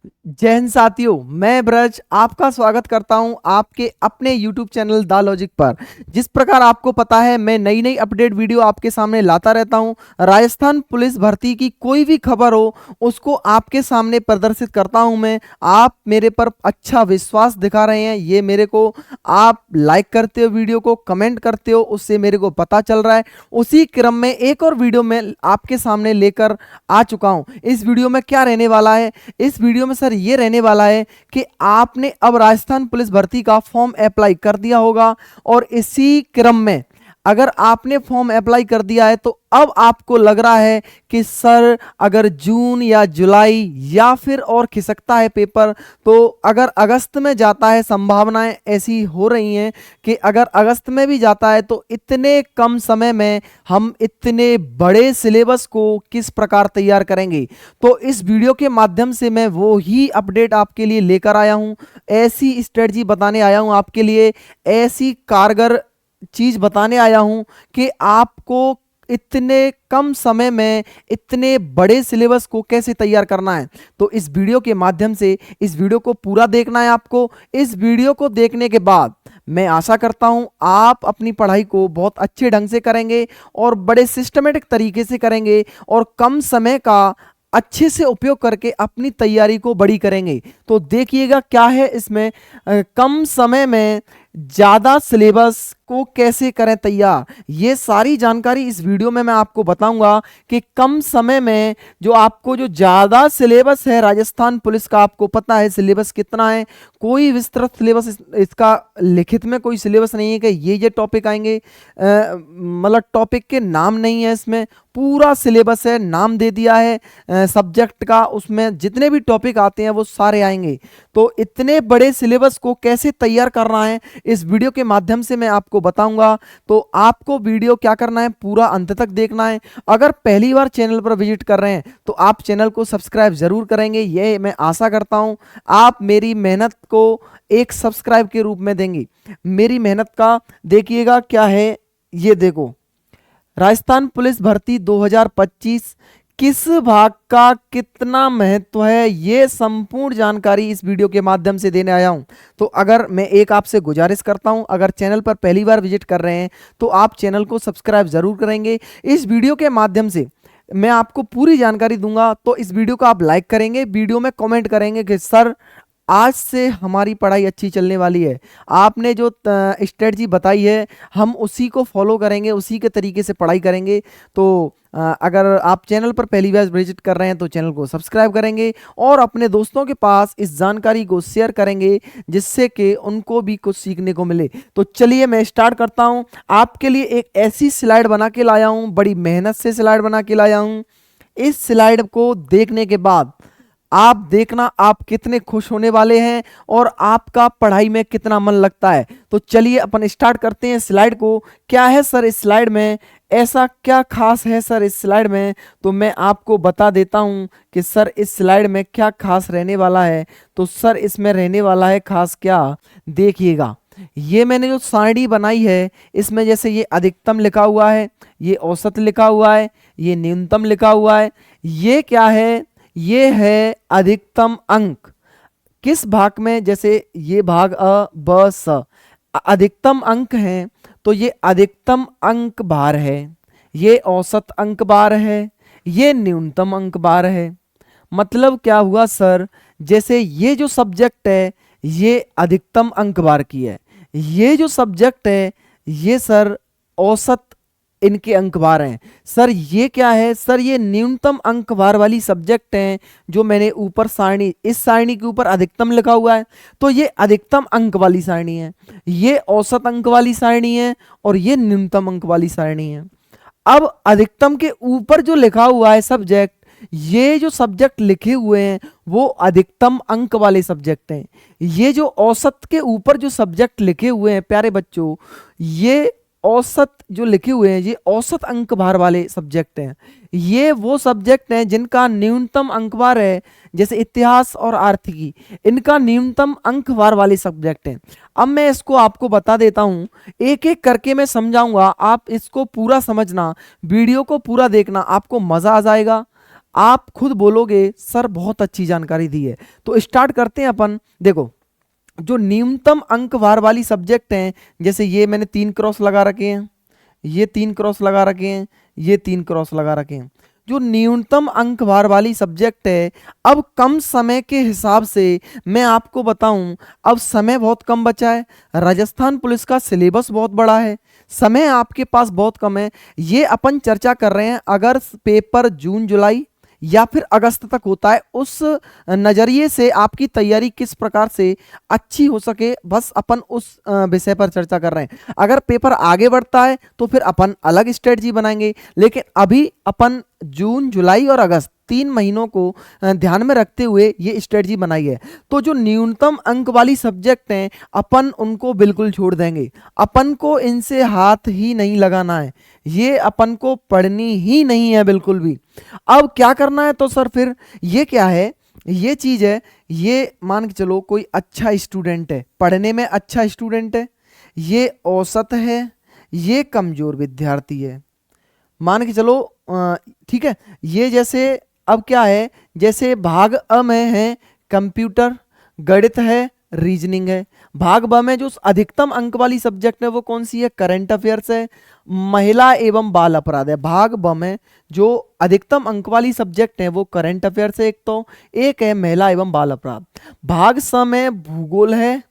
जय हिंद साथियों, मैं ब्रज आपका स्वागत करता हूं आपके अपने YouTube चैनल द लॉजिक पर। जिस प्रकार आपको पता है, मैं नई नई अपडेट वीडियो आपके सामने लाता रहता हूं। राजस्थान पुलिस भर्ती की कोई भी खबर हो उसको आपके सामने प्रदर्शित करता हूं मैं। आप मेरे पर अच्छा विश्वास दिखा रहे हैं, ये मेरे को आप लाइक करते हो, वीडियो को कमेंट करते हो, उससे मेरे को पता चल रहा है। उसी क्रम में एक और वीडियो में आपके सामने लेकर आ चुका हूं। इस वीडियो में क्या रहने वाला है, इस वीडियो में सर ये रहने वाला है कि आपने अब राजस्थान पुलिस भर्ती का फॉर्म अप्लाई कर दिया होगा और इसी क्रम में अगर आपने फॉर्म अप्लाई कर दिया है तो अब आपको लग रहा है कि सर अगर जून या जुलाई या फिर और खिसकता है पेपर तो अगर अगस्त में जाता है, संभावनाएं ऐसी हो रही हैं कि अगर अगस्त में भी जाता है तो इतने कम समय में हम इतने बड़े सिलेबस को किस प्रकार तैयार करेंगे। तो इस वीडियो के माध्यम से मैं वो ही अपडेट आपके लिए लेकर आया हूं, ऐसी स्ट्रेटजी बताने आया हूं आपके लिए, ऐसी कारगर चीज बताने आया हूं कि आपको इतने कम समय में इतने बड़े सिलेबस को कैसे तैयार करना है। तो इस वीडियो के माध्यम से इस वीडियो को पूरा देखना है आपको। इस वीडियो को देखने के बाद मैं आशा करता हूं आप अपनी पढ़ाई को बहुत अच्छे ढंग से करेंगे और बड़े सिस्टमेटिक तरीके से करेंगे और कम समय का अच्छे से उपयोग करके अपनी तैयारी को बड़ी करेंगे। तो देखिएगा क्या है इसमें, कम समय में ज़्यादा सिलेबस को कैसे करें तैयार, ये सारी जानकारी इस वीडियो में मैं आपको बताऊंगा कि कम समय में जो आपको जो ज़्यादा सिलेबस है राजस्थान पुलिस का, आपको पता है सिलेबस कितना है। कोई विस्तृत सिलेबस इसका लिखित में कोई सिलेबस नहीं है कि ये टॉपिक आएंगे, मतलब टॉपिक के नाम नहीं है इसमें, पूरा सिलेबस है, नाम दे दिया है सब्जेक्ट का, उसमें जितने भी टॉपिक आते हैं वो सारे आएंगे। तो इतने बड़े सिलेबस को कैसे तैयार करना है इस वीडियो के माध्यम से मैं आपको बताऊंगा। तो आपको वीडियो क्या करना है, पूरा अंत तक देखना है। अगर पहली बार चैनल पर विजिट कर रहे हैं तो आप चैनल को सब्सक्राइब जरूर करेंगे, ये मैं आशा करता हूं। आप मेरी मेहनत को एक सब्सक्राइब के रूप में देंगे। मेरी मेहनत का देखिएगा क्या है, ये देखो, राजस्थान पुलिस भर्ती 2025 किस भाग का कितना महत्व है, ये संपूर्ण जानकारी इस वीडियो के माध्यम से देने आया हूं। तो अगर मैं एक आपसे गुजारिश करता हूं, अगर चैनल पर पहली बार विजिट कर रहे हैं तो आप चैनल को सब्सक्राइब जरूर करेंगे। इस वीडियो के माध्यम से मैं आपको पूरी जानकारी दूंगा, तो इस वीडियो को आप लाइक करेंगे, वीडियो में कमेंट करेंगे कि सर आज से हमारी पढ़ाई अच्छी चलने वाली है, आपने जो स्ट्रेटजी बताई है हम उसी को फॉलो करेंगे, उसी के तरीके से पढ़ाई करेंगे। तो अगर आप चैनल पर पहली बार विजिट कर रहे हैं तो चैनल को सब्सक्राइब करेंगे और अपने दोस्तों के पास इस जानकारी को शेयर करेंगे जिससे कि उनको भी कुछ सीखने को मिले। तो चलिए मैं स्टार्ट करता हूं। आपके लिए एक ऐसी स्लाइड बना के लाया हूं, बड़ी मेहनत से स्लाइड बना के लाया हूं। इस स्लाइड को देखने के बाद आप देखना आप कितने खुश होने वाले हैं और आपका पढ़ाई में कितना मन लगता है। तो चलिए अपन स्टार्ट करते हैं स्लाइड को। क्या है सर इस स्लाइड में, ऐसा क्या खास है सर इस स्लाइड में, तो मैं आपको बता देता हूं कि सर इस स्लाइड में क्या खास रहने वाला है। तो सर इसमें रहने वाला है खास क्या, देखिएगा। ये मैंने जो सारणी बनाई है इसमें जैसे ये अधिकतम लिखा हुआ है, ये औसत लिखा हुआ है, ये न्यूनतम लिखा हुआ है, ये क्या है, ये है अधिकतम अंक। किस भाग में, जैसे ये भाग अ ब स अधिकतम अंक हैं तो ये अधिकतम अंक बार है, ये औसत अंक बार है, ये न्यूनतम अंक बार है। मतलब क्या हुआ सर, जैसे ये जो सब्जेक्ट है ये अधिकतम अंक बार की है, ये जो सब्जेक्ट है ये सर औसत इनके अंक बार हैं। सर ये क्या है, सर ये न्यूनतम अंक बार वाली सब्जेक्ट हैं जो मैंने ऊपर सारणी, इस सारणी के ऊपर अधिकतम लिखा हुआ है तो ये अधिकतम अंक वाली सारणी है, ये औसत अंक वाली सारणी है और ये न्यूनतम अंक वाली सारणी है। अब अधिकतम के ऊपर जो लिखा हुआ है सब्जेक्ट, ये जो सब्जेक्ट लिखे हुए हैं वो अधिकतम अंक वाले सब्जेक्ट हैं। ये जो औसत के ऊपर जो सब्जेक्ट लिखे हुए हैं प्यारे बच्चों, ये औसत जो लिखे हुए हैं ये औसत अंक भार वाले सब्जेक्ट हैं। ये वो सब्जेक्ट हैं जिनका न्यूनतम अंक भार है, जैसे इतिहास और आर्थिकी, इनका न्यूनतम अंक भार वाले सब्जेक्ट हैं। अब मैं इसको आपको बता देता हूं, एक एक करके मैं समझाऊंगा, आप इसको पूरा समझना, वीडियो को पूरा देखना, आपको मजा आ जाएगा। आप खुद बोलोगे सर बहुत अच्छी जानकारी दी है। तो स्टार्ट करते हैं अपन। देखो, जो न्यूनतम अंक वार वाली सब्जेक्ट हैं, जैसे ये मैंने 3 क्रॉस लगा रखे हैं, ये 3 क्रॉस लगा रखे हैं, ये 3 क्रॉस लगा रखे हैं। जो न्यूनतम अंक भार वाली सब्जेक्ट है, अब कम समय के हिसाब से मैं आपको बताऊं, अब समय बहुत कम बचा है। राजस्थान पुलिस का सिलेबस बहुत बड़ा है, समय आपके पास बहुत कम है। ये अपन चर्चा कर रहे हैं अगर पेपर जून जुलाई या फिर अगस्त तक होता है, उस नज़रिए से आपकी तैयारी किस प्रकार से अच्छी हो सके, बस अपन उस विषय पर चर्चा कर रहे हैं। अगर पेपर आगे बढ़ता है तो फिर अपन अलग स्ट्रेटजी बनाएंगे, लेकिन अभी अपन जून जुलाई और अगस्त 3 महीनों को ध्यान में रखते हुए ये स्ट्रेटजी बनाई है। तो जो न्यूनतम अंक वाली सब्जेक्ट हैं, अपन उनको बिल्कुल छोड़ देंगे, अपन को इनसे हाथ ही नहीं लगाना है, ये अपन को पढ़नी ही नहीं है बिल्कुल भी। अब क्या करना है तो सर फिर ये क्या है, ये चीज़ है, ये मान के चलो कोई अच्छा स्टूडेंट है, पढ़ने में अच्छा स्टूडेंट है, ये औसत है, ये कमज़ोर विद्यार्थी है, मान के चलो ठीक है। ये जैसे अब क्या है, जैसे भाग अ में है कंप्यूटर, गणित है, रीजनिंग है। भाग ब में जो अधिकतम अंक वाली सब्जेक्ट है वो कौन सी है, करंट अफेयर्स है, महिला एवं बाल अपराध है। भाग ब में जो अधिकतम अंक वाली सब्जेक्ट है वो करंट अफेयर्स है, एक है महिला एवं बाल अपराध। भाग स में भूगोल है,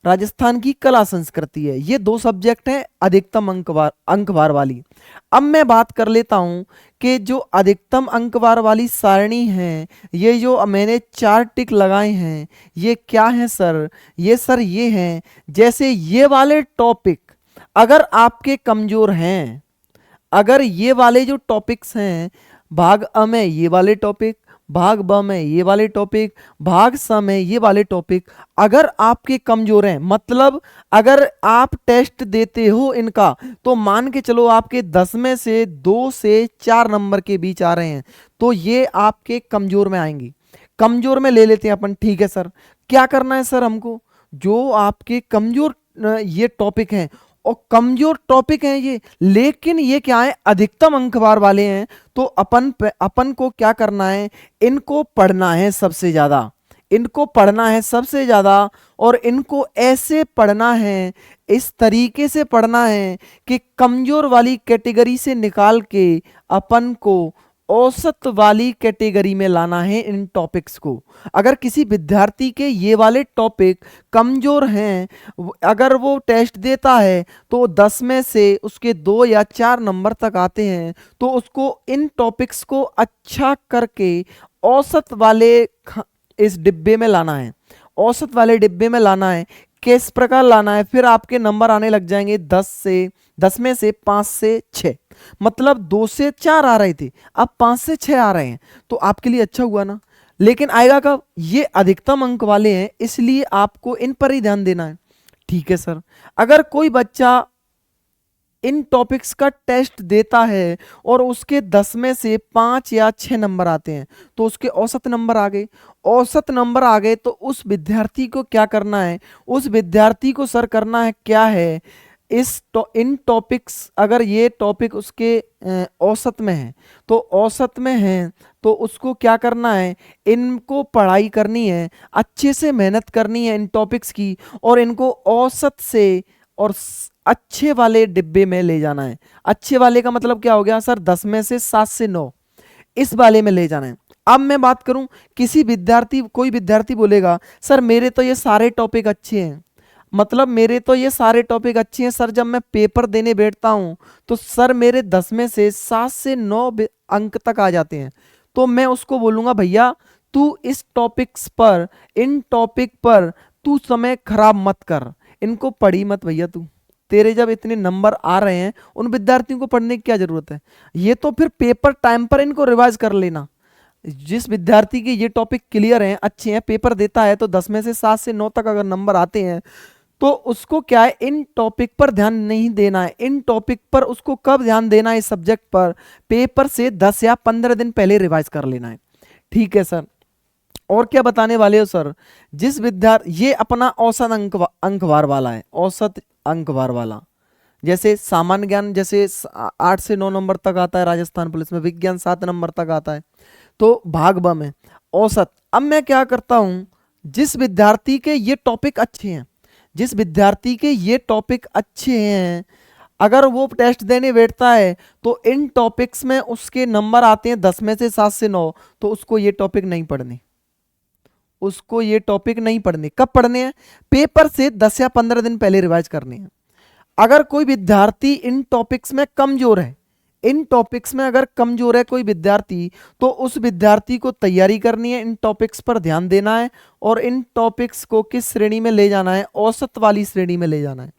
राजस्थान की कला संस्कृति है। ये 2 सब्जेक्ट हैं अधिकतम अंकवार वाली। अब मैं बात कर लेता हूं कि जो अधिकतम अंकवार वाली सारणी है, ये जो मैंने 4 टिक लगाए हैं, ये क्या है सर, ये सर ये हैं, जैसे ये वाले टॉपिक अगर आपके कमजोर हैं, अगर ये वाले जो टॉपिक्स हैं, भाग अ में ये वाले टॉपिक, भाग ब में ये वाले टॉपिक, भाग स में ये वाले टॉपिक अगर आपके कमजोर हैं, मतलब अगर आप टेस्ट देते हो इनका, तो मान के चलो आपके 10 में से 2 से 4 नंबर के बीच आ रहे हैं, तो ये आपके कमजोर में आएंगी। कमजोर में ले लेते हैं अपन, ठीक है सर। क्या करना है सर हमको, जो आपके कमजोर ये टॉपिक हैं और कमजोर टॉपिक हैं ये, लेकिन ये क्या है, अधिकतम अंकवार वाले हैं, तो अपन को क्या करना है, इनको पढ़ना है सबसे ज्यादा, इनको पढ़ना है सबसे ज्यादा, और इनको ऐसे पढ़ना है, इस तरीके से पढ़ना है कि कमजोर वाली कैटेगरी से निकाल के अपन को औसत वाली कैटेगरी में लाना है इन टॉपिक्स को। अगर किसी विद्यार्थी के ये वाले टॉपिक कमजोर हैं, अगर वो टेस्ट देता है तो 10 में से उसके 2 या 4 नंबर तक आते हैं, तो उसको इन टॉपिक्स को अच्छा करके औसत वाले इस डिब्बे में लाना है, औसत वाले डिब्बे में लाना है। किस प्रकार लाना है, फिर आपके नंबर आने लग जाएंगे 10 में से 5 से 6, मतलब 2 से 4 आ रहे थे, अब 5 से 6 आ रहे हैं, तो आपके लिए अच्छा हुआ ना। लेकिन आएगा कब, ये अधिकतम अंक वाले हैं, इसलिए आपको इन पर ही ध्यान देना है, ठीक है सर। अगर कोई बच्चा इन टॉपिक्स का टेस्ट देता है और उसके 10 में से 5 या 6 नंबर आते हैं, तो उसके औसत नंबर आ गए, औसत नंबर आ गए, तो उस विद्यार्थी को क्या करना है, उस विद्यार्थी को सर करना है क्या है, इन टॉपिक्स, अगर ये टॉपिक उसके औसत में है, तो औसत में है तो उसको क्या करना है, इनको पढ़ाई करनी है, अच्छे से मेहनत करनी है इन टॉपिक्स की, और इनको औसत से और अच्छे वाले डिब्बे में ले जाना है। अच्छे वाले का मतलब क्या हो गया सर, 10 में से 7 से 9 इस वाले में ले जाना है। अब मैं बात करूं, किसी विद्यार्थी, कोई विद्यार्थी बोलेगा सर मेरे तो ये सारे टॉपिक अच्छे हैं, मतलब मेरे तो ये सारे टॉपिक अच्छे हैं सर, जब मैं पेपर देने बैठता हूं तो सर मेरे 10 में से 7 से 9 अंक तक आ जाते हैं। तो मैं उसको बोलूंगा भैया तू इस टॉपिक्स पर, इन टॉपिक पर तू समय खराब मत कर, इनको पढ़ी मत भैया तू, तेरे जब इतने नंबर आ रहे हैं उन विद्यार्थियों को पढ़ने की क्या जरूरत है, ये तो फिर पेपर टाइम पर इनको रिवाइज कर लेना। जिस विद्यार्थी के ये टॉपिक क्लियर हैं, अच्छे हैं, पेपर देता है, तो 10 में से 7 से 9 तक अगर नंबर आते हैं, तो उसको क्या है, इन टॉपिक पर ध्यान नहीं देना है। इन टॉपिक पर उसको कब ध्यान देना है, इस सब्जेक्ट पर पेपर से 10 या 15 दिन पहले रिवाइज कर लेना है, ठीक है सर। और क्या बताने वाले हो सर, जिस विद्यार्थी, ये अपना औसत अंकवार वाला है, औसत अंकवार वाला, जैसे सामान्य ज्ञान जैसे 8 से 9 नंबर तक आता है राजस्थान पुलिस में, विज्ञान 7 नंबर तक आता है। तो भाग ब में औसत। अब मैं क्या करता हूं, जिस विद्यार्थी के ये टॉपिक अच्छे हैं, जिस विद्यार्थी के ये टॉपिक अच्छे हैं, अगर वो टेस्ट देने बैठता है तो इन टॉपिक्स में उसके नंबर आते हैं 10 में से 7 से 9, तो उसको ये टॉपिक नहीं पढ़ने, उसको ये टॉपिक नहीं पढ़ने। कब पढ़ने हैं? पेपर से 10 या 15 दिन पहले रिवाइज करने हैं। अगर कोई विद्यार्थी इन टॉपिक्स में कमजोर है, इन टॉपिक्स में अगर कमजोर है कोई विद्यार्थी, तो उस विद्यार्थी को तैयारी करनी है, इन टॉपिक्स पर ध्यान देना है और इन टॉपिक्स को किस श्रेणी में ले जाना है? औसत वाली श्रेणी में ले जाना है।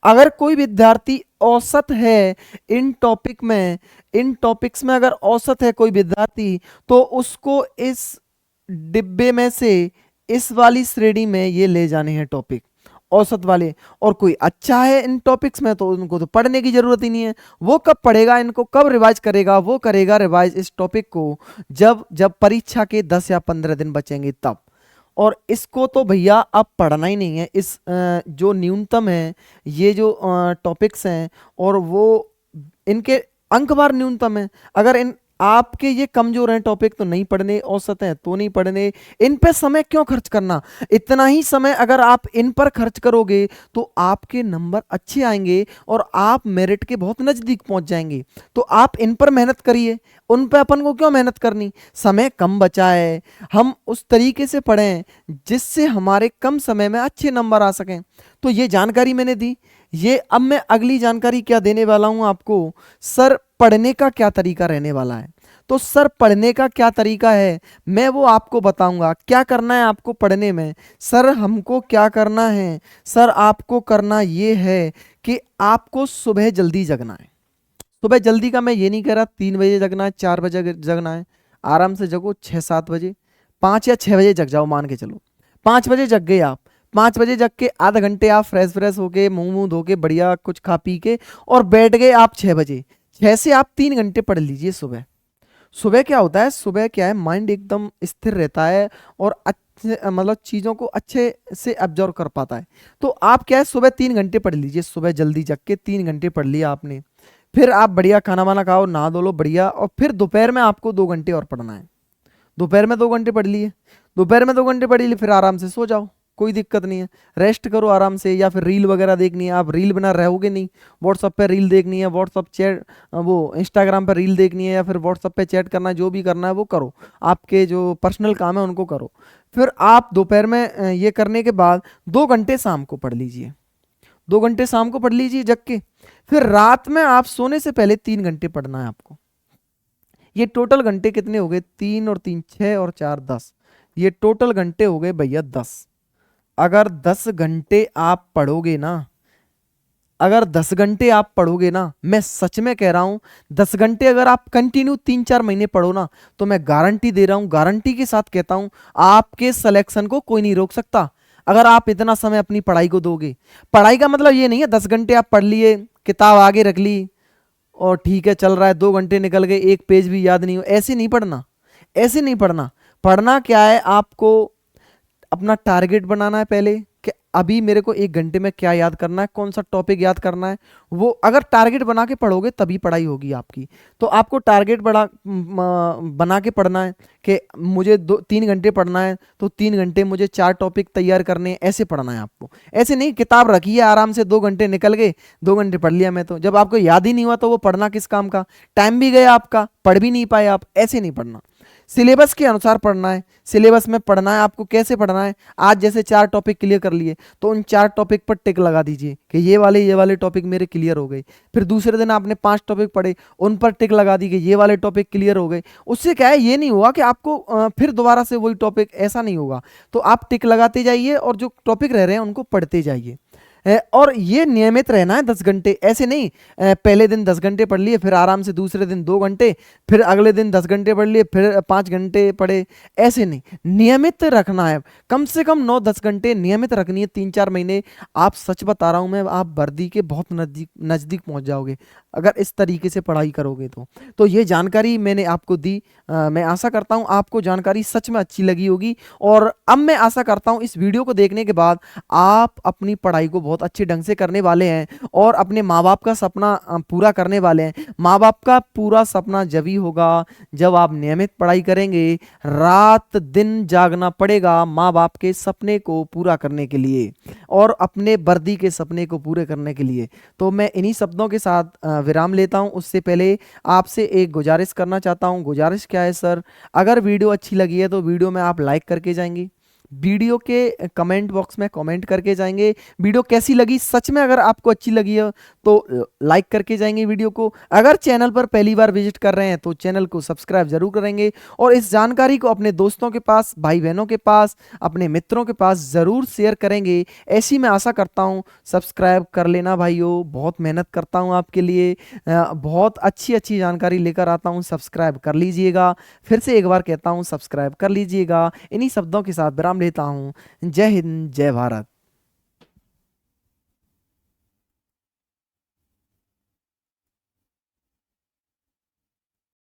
अगर कोई विद्यार्थी औसत है इन टॉपिक में, इन टॉपिक्स में अगर औसत है कोई विद्यार्थी, तो उसको इस डिब्बे में से इस वाली श्रेणी में ये ले जाने हैं टॉपिक, औसत वाले। और कोई अच्छा है इन टॉपिक्स में तो उनको तो पढ़ने की जरूरत ही नहीं है। वो कब पढ़ेगा इनको, कब रिवाइज करेगा? वो करेगा रिवाइज इस टॉपिक को जब जब परीक्षा के 10 या 15 दिन बचेंगे तब। और इसको तो भैया अब पढ़ना ही नहीं है। इस जो न्यूनतम है, ये जो टॉपिक्स हैं और वो इनके अंकवार न्यूनतम है। अगर इन आपके ये कमजोर हैं टॉपिक तो नहीं पढ़ने, औसत हैं तो नहीं पढ़ने। इन पे समय क्यों खर्च करना? इतना ही समय अगर आप इन पर खर्च करोगे तो आपके नंबर अच्छे आएंगे और आप मेरिट के बहुत नजदीक पहुंच जाएंगे। तो आप इन पर मेहनत करिए, उन पे अपन को क्यों मेहनत करनी? समय कम बचा है, हम उस तरीके से पढ़ें जिससे हमारे कम समय में अच्छे नंबर आ सकें। तो ये जानकारी मैंने दी। ये अब मैं अगली जानकारी क्या देने वाला हूं आपको, सर पढ़ने का क्या तरीका रहने वाला है। तो सर पढ़ने का क्या तरीका है मैं वो आपको बताऊंगा। क्या करना है आपको पढ़ने में? सर हमको क्या करना है? सर आपको करना ये है कि आपको सुबह जल्दी जगना है। सुबह जल्दी का मैं ये नहीं कह रहा 3 बजे जगना है, 4 बजे जगना है। आराम से जगो 6-7 बजे, 5 या 6 बजे जग जाओ, मान के चलो 5 बजे जग गए आप। 5 बजे जग के आधा घंटे आप फ्रेश होके मुंह मुंह धो के बढ़िया कुछ खा पी के और बैठ गए आप 6 बजे। 6 से आप 3 घंटे पढ़ लीजिए सुबह। सुबह क्या होता है, सुबह क्या है, माइंड एकदम स्थिर रहता है और अच्छे मतलब चीज़ों को अच्छे से एब्जॉर्व कर पाता है। तो आप क्या है, सुबह 3 घंटे पढ़ लीजिए। सुबह जल्दी जग के 3 घंटे पढ़ लिया आपने, फिर आप बढ़िया खाना वाना खाओ, नहा धो लो बढ़िया, और फिर दोपहर में आपको 2 घंटे और पढ़ना है। दोपहर में 2 घंटे पढ़ लिए, दोपहर में 2 घंटे पढ़ लिए, फिर आराम से सो जाओ, कोई दिक्कत नहीं है। रेस्ट करो आराम से, या फिर रील वगैरह देखनी है, आप रील बिना रहोगे नहीं। व्हाट्सअप पे रील देखनी है, व्हाट्सअप चैट, वो इंस्टाग्राम पे रील देखनी है, या फिर व्हाट्सअप पे चैट करना है, जो भी करना है वो करो। आपके जो पर्सनल काम है उनको करो। फिर आप दोपहर में ये करने के बाद 2 घंटे शाम को पढ़ लीजिए, 2 घंटे शाम को पढ़ लीजिए जग के। फिर रात में आप सोने से पहले 3 घंटे पढ़ना है आपको। ये टोटल घंटे कितने हो गए? 3 और 3 6 और 4 10। ये टोटल घंटे हो गए भैया 10। अगर 10 घंटे आप पढ़ोगे ना, अगर 10 घंटे आप पढ़ोगे ना, मैं सच में कह रहा हूं, 10 घंटे अगर आप कंटिन्यू 3-4 महीने पढ़ो ना, तो मैं गारंटी दे रहा हूं, गारंटी के साथ कहता हूं, आपके सिलेक्शन को कोई नहीं रोक सकता। अगर आप इतना समय अपनी पढ़ाई को दोगे। पढ़ाई का मतलब ये नहीं है 10 घंटे आप पढ़ लिए, किताब आगे रख ली और ठीक है चल रहा है, 2 घंटे निकल गए, एक पेज भी याद नहीं हो। ऐसे नहीं पढ़ना, ऐसे नहीं पढ़ना। पढ़ना क्या है, आपको अपना टारगेट बनाना है पहले कि अभी मेरे को 1 घंटे में क्या याद करना है, कौन सा टॉपिक याद करना है। वो अगर टारगेट बना के पढ़ोगे तभी पढ़ाई होगी आपकी। तो आपको टारगेट बना के पढ़ना है कि मुझे 3 घंटे पढ़ना है, तो 3 घंटे मुझे 4 टॉपिक तैयार करने हैं, ऐसे पढ़ना है आपको। ऐसे नहीं किताब रखी है आराम से, 2 घंटे निकल गए, 2 घंटे पढ़ लिया मैं, तो जब आपको याद ही नहीं हुआ तो वो पढ़ना किस काम का? टाइम भी गया आपका, पढ़ भी नहीं पाए आप। ऐसे नहीं पढ़ना, सिलेबस के अनुसार पढ़ना है। सिलेबस में पढ़ना है आपको। कैसे पढ़ना है? आज जैसे 4 टॉपिक क्लियर कर लिए, तो उन 4 टॉपिक पर टिक लगा दीजिए कि ये वाले टॉपिक मेरे क्लियर हो गए। फिर दूसरे दिन आपने 5 टॉपिक पढ़े, उन पर टिक लगा दी कि ये वाले टॉपिक क्लियर हो गए। उससे क्या है, ये नहीं हुआ कि आपको फिर दोबारा से वही टॉपिक, ऐसा नहीं होगा। तो आप टिक लगाते जाइए और जो टॉपिक रह रहे हैं उनको पढ़ते जाइए। और ये नियमित रहना है 10 घंटे। ऐसे नहीं पहले दिन 10 घंटे पढ़ लिए, फिर आराम से दूसरे दिन 2 घंटे, फिर अगले दिन 10 घंटे पढ़ लिए, फिर 5 घंटे पढ़े। ऐसे नहीं, नियमित रखना है। कम से कम 9-10 घंटे नियमित रखनी है 3-4 महीने। आप सच बता रहा हूं मैं, आप वर्दी के बहुत नजदीक नजदीक पहुंच जाओगे। अगर इस तरीके से पढ़ाई करोगे तो ये जानकारी मैंने आपको दी। मैं आशा करता हूँ आपको जानकारी सच में अच्छी लगी होगी, और अब मैं आशा करता हूँ इस वीडियो को देखने के बाद आप अपनी पढ़ाई को बहुत अच्छे ढंग से करने वाले हैं और अपने माँ बाप का सपना पूरा करने वाले हैं। माँ बाप का पूरा सपना जब ही होगा जब आप नियमित पढ़ाई करेंगे। रात दिन जागना पड़ेगा माँ बाप के सपने को पूरा करने के लिए और अपने वर्दी के सपने को पूरे करने के लिए। तो मैं इन्हीं शब्दों के साथ विराम लेता हूं। उससे पहले आपसे एक गुजारिश करना चाहता हूं। गुजारिश क्या है सर, अगर वीडियो अच्छी लगी है तो वीडियो में आप लाइक करके जाएंगे, वीडियो के कमेंट बॉक्स में कमेंट करके जाएंगे। वीडियो कैसी लगी, सच में अगर आपको अच्छी लगी है तो लाइक करके जाएंगे वीडियो को। अगर चैनल पर पहली बार विजिट कर रहे हैं तो चैनल को सब्सक्राइब जरूर करेंगे और इस जानकारी को अपने दोस्तों के पास, भाई बहनों के पास, अपने मित्रों के पास ज़रूर शेयर करेंगे, ऐसी मैं आशा करता हूँ। सब्सक्राइब कर लेना भाइयों, बहुत मेहनत करता हूँ आपके लिए, बहुत अच्छी अच्छी जानकारी लेकर आता हूँ। सब्सक्राइब कर लीजिएगा, फिर से एक बार कहता हूँ सब्सक्राइब कर लीजिएगा। इन्हीं शब्दों के साथ विराम लेता हूँ। जय हिंद, जय भारत।